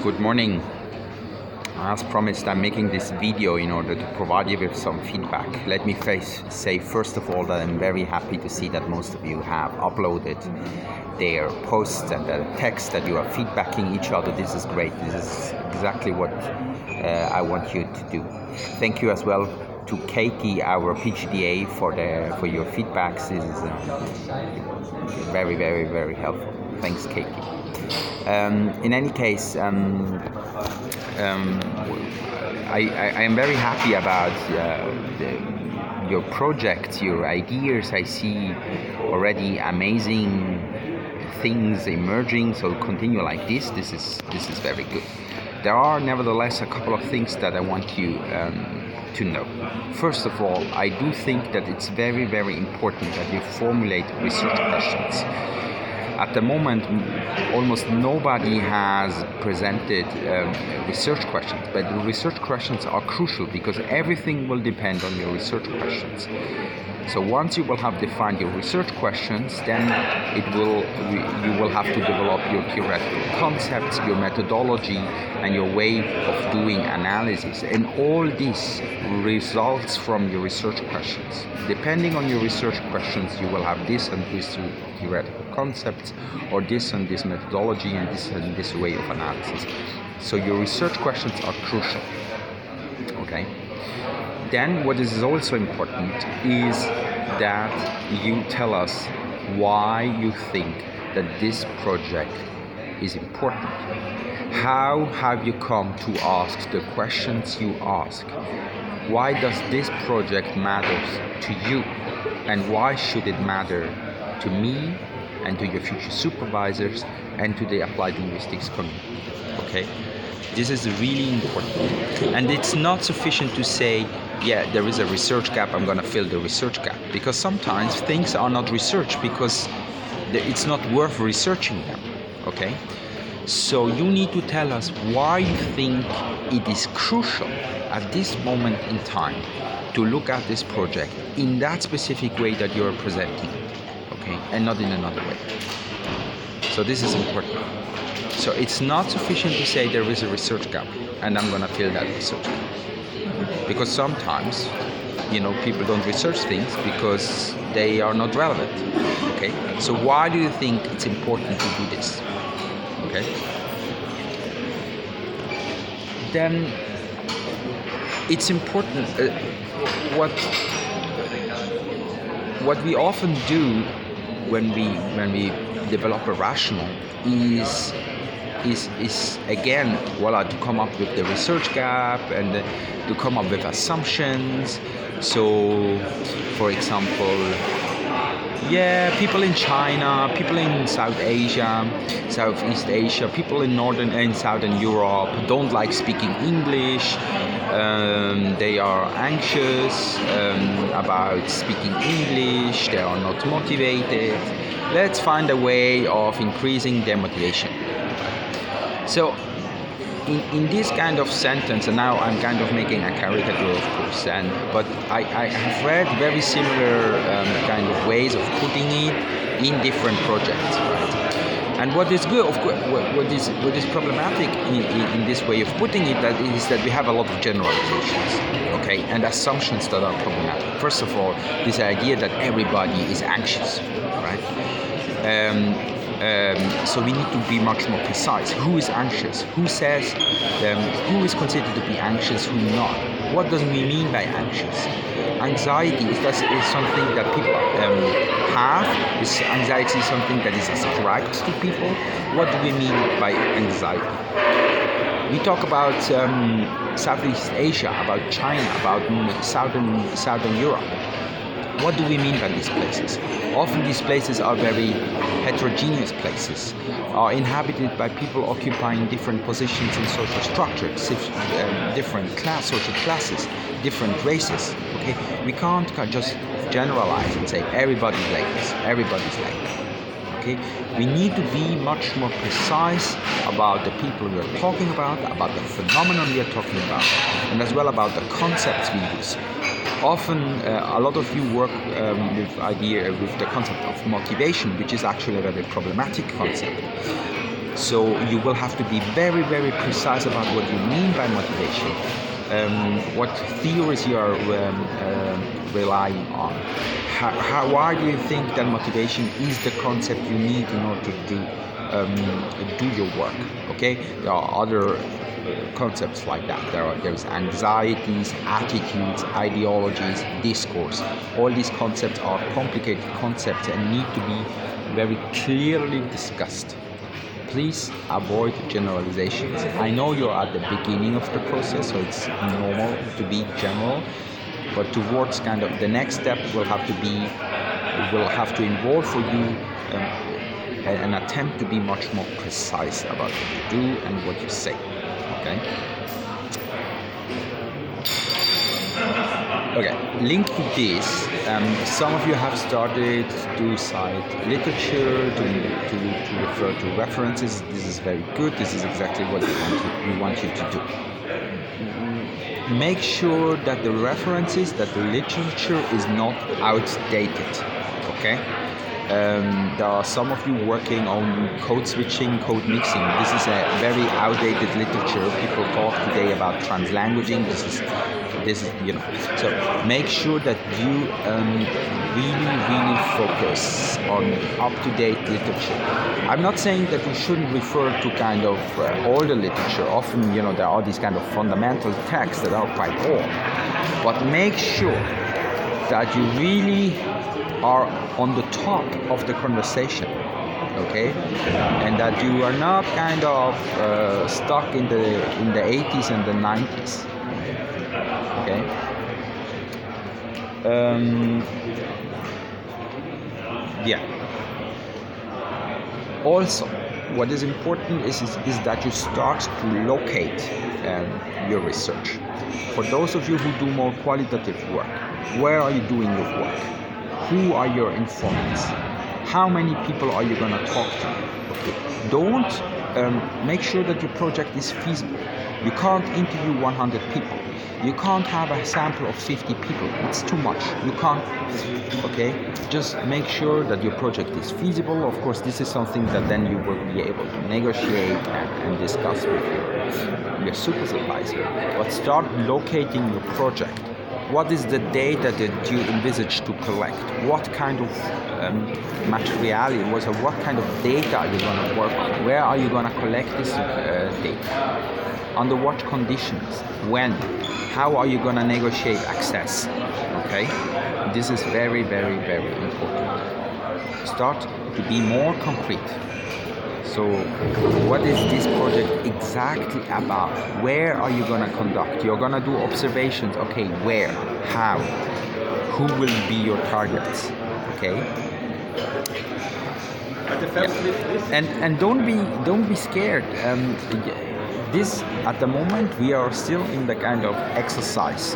Good morning. As promised, I'm making this video in order to provide you with some feedback. Let me say first of all that I'm very happy to see that most of you have uploaded their posts and the text, that you are feedbacking each other. This is great. This is exactly what I want you to do. Thank you as well to Katie, our PGDA, for your feedbacks. This is very, very, very helpful. Thanks, Katie. In any case, I am very happy about your project, your ideas. I see already amazing things emerging, so continue like this. This is very good. There are nevertheless a couple of things that I want you to know. First of all, I do think that it's very, very important that you formulate research questions. At the moment, almost nobody has presented research questions, but the research questions are crucial because everything will depend on your research questions. So once you will have defined your research questions, then you will have to develop your theoretical concepts, your methodology, and your way of doing analysis. And all this results from your research questions. Depending on your research questions, you will have this and this theoretical concepts, or this and this methodology, and this way of analysis. So your research questions are crucial. Okay. Then what is also important is that you tell us why you think that this project is important. How have you come to ask the questions you ask? Why does this project matter to you? And why should it matter to me and to your future supervisors and to the applied linguistics community? Okay? This is really important. And it's not sufficient to say, yeah, there is a research gap, I'm going to fill the research gap. Because sometimes things are not researched because it's not worth researching them. Okay? So you need to tell us why you think it is crucial at this moment in time to look at this project in that specific way that you're presenting it. Okay? And not in another way. So this is important. So it's not sufficient to say there is a research gap and I'm going to fill that research gap. Because sometimes, people don't research things because they are not relevant. Okay? So why do you think it's important to do this? Okay? Then it's important. What we often do when we develop a rationale is again, to come up with the research gap and to come up with assumptions. So, for example, people in China, people in South Asia, Southeast Asia, people in Northern and Southern Europe don't like speaking English. They are anxious about speaking English. They are not motivated. Let's find a way of increasing their motivation. So, in this kind of sentence, and now I'm kind of making a caricature, of course, but I have read very similar kind of ways of putting it in different projects, right? And what is good, of course, what is problematic in this way of putting it, is that we have a lot of generalizations, okay, and assumptions that are problematic. First of all, this idea that everybody is anxious, right? So we need to be much more precise. Who is anxious? Who says? Who is considered to be anxious? Who not? What does we mean by anxious? Anxiety is something that people have. Is anxiety something that is ascribed to people? What do we mean by anxiety? We talk about Southeast Asia, about China, about Southern Europe. What do we mean by these places? Often these places are very heterogeneous places, are inhabited by people occupying different positions in social structures, different social classes, different races. Okay, we can't just generalize and say everybody's like this, everybody's like that. Okay, we need to be much more precise about the people we are talking about the phenomenon we are talking about, and as well about the concepts we use. Often, a lot of you work with the concept of motivation, which is actually a very problematic concept. So you will have to be very, very precise about what you mean by motivation, what theories you are relying on. Why do you think that motivation is the concept you need in order to do your work? Okay, there are other concepts like that. There's anxieties, attitudes, ideologies, discourse. All these concepts are complicated concepts and need to be very clearly discussed. Please avoid generalizations. I know you're at the beginning of the process, so it's normal to be general, but towards kind of the next step will have to involve for you an attempt to be much more precise about what you do and what you say. Okay. Okay, linked to this, some of you have started to cite literature, to refer to references. This is very good. This is exactly what we want you to do. Make sure that the references, that the literature is not outdated, okay? There are some of you working on code switching, code mixing. This is a very outdated literature. People talk today about translanguaging. This is, so make sure that you really focus on up-to-date literature. I'm not saying that you shouldn't refer to kind of older literature. Often, there are these kind of fundamental texts that are quite old. But make sure that you really are on the top of the conversation, okay, and that you are not kind of stuck in the 80s and the 90s, okay. Also, what is important is that you start to locate your research. For those of you who do more qualitative work, where are you doing your work? Who are your informants? How many people are you going to talk to? Okay. Don't make sure that your project is feasible. You can't interview 100 people. You can't have a sample of 50 people. It's too much. You can't. Okay. Just make sure that your project is feasible. Of course, this is something that then you will be able to negotiate and discuss with your supervisor. But start locating your project. What is the data that you envisage to collect? What kind of materiality, what kind of data are you going to work on? Where are you going to collect this data? Under what conditions? When? How are you going to negotiate access? Okay? This is very, very, very important. Start to be more concrete. So, what is this project exactly about? Where are you going to conduct? You're going to do observations. Okay, where? How? Who will be your targets? Okay. Yeah. And don't be scared. This at the moment we are still in the kind of exercise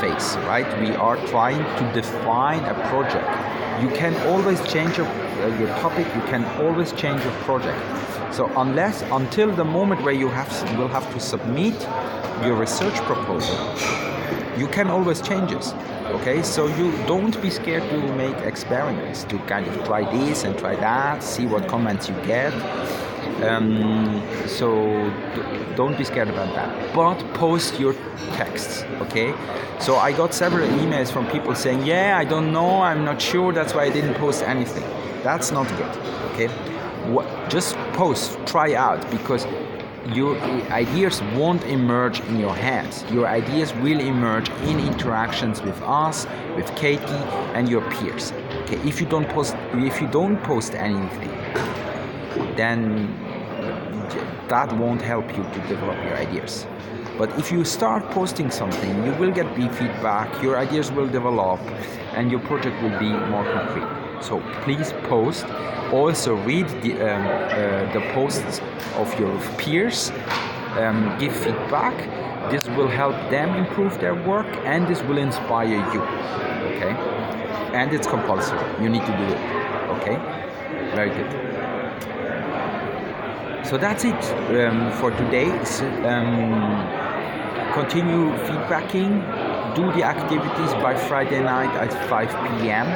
phase, right? We are trying to define a project. You can always change your topic. You can always change your project. So until the moment where you will have to submit your research proposal, you can always change this. Okay, so you don't be scared to make experiments, to kind of try this and try that, see what comments you get. So don't be scared about that, but post your texts, okay? So I got several emails from people saying, yeah, I don't know, I'm not sure, that's why I didn't post anything. That's not good, okay? Just post, try out, because your ideas won't emerge in your head. Your ideas will emerge in interactions with us, with Katie, and your peers. Okay, if you don't post anything, then that won't help you to develop your ideas. But if you start posting something, you will get feedback, your ideas will develop, and your project will be more concrete. So please post. Also read the posts of your peers, give feedback. This will help them improve their work, and this will inspire you. Okay, and it's compulsory. You need to do it. Okay, very good. So that's it for today. Continue feedbacking. Do the activities by Friday night at 5 p.m.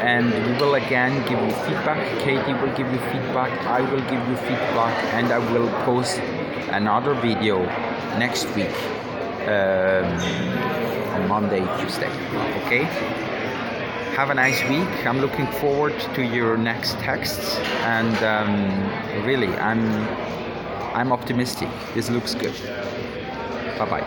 and we will again give you feedback. Katie will give you feedback, I will give you feedback, and I will post another video next week, on Monday, Tuesday. Okay? Have a nice week. I'm looking forward to your next texts, and really, I'm optimistic. This looks good. Bye bye.